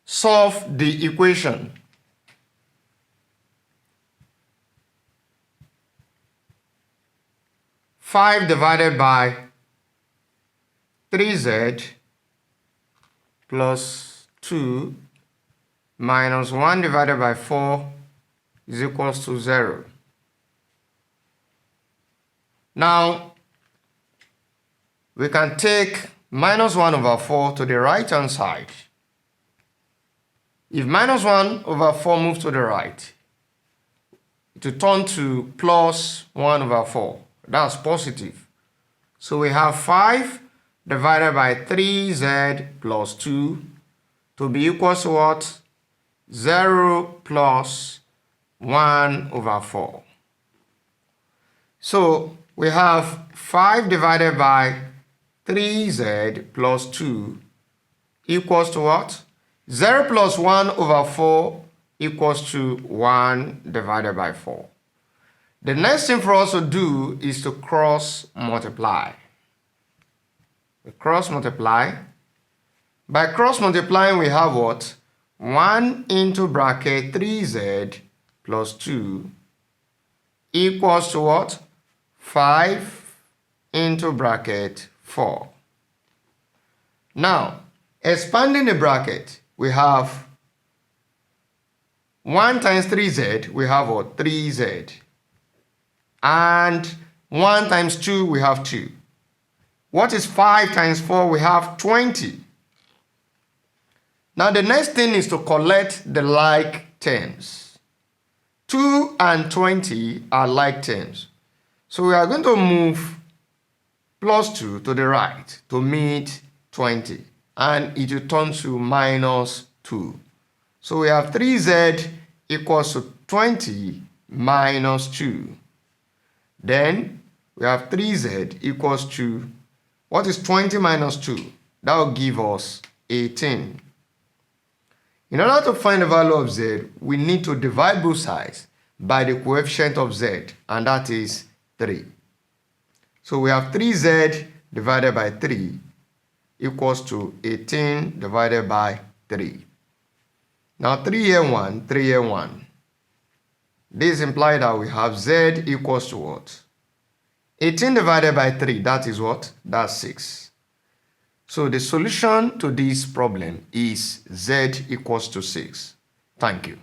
solve the equation. Five divided by 3z plus 2 minus 1 divided by 4 is equals to 0. Now, we can take minus 1 over 4 to the right hand side. If minus 1 over 4 moves to the right, it will turn to plus 1 over 4. That's positive. So we have 5 divided by 3z plus 2 to be equal to what? 0 plus 1 over 4. So we have 5 divided by 3z plus 2 equals to what? 0 plus 1 over 4 equals to 1 divided by 4. The next thing for us to do is to cross multiply. We cross multiply. By cross multiplying, we have what? 1 into bracket 3z plus 2 equals to what? 5 into bracket 4. Now, expanding the bracket, we have 1 times 3z, we have what? 3z. And 1 times 2, we have 2. What is 5 times 4? We have 20. Now the next thing is to collect the like terms. 2 and 20 are like terms. So we are going to move plus 2 to the right to meet 20. And it will turn to minus 2. So we have 3z equals to 20 minus 2. Then we have 3z equals to, what is 20 minus 2? That will give us 18. In order to find the value of z, we need to divide both sides by the coefficient of z, and that is 3. So we have 3z divided by 3 equals to 18 divided by 3. Now 3 here 1, 3 here 1. This implies that we have z equals to what? 18 divided by 3, that is what? That's 6. So the solution to this problem is z equals to 6. Thank you.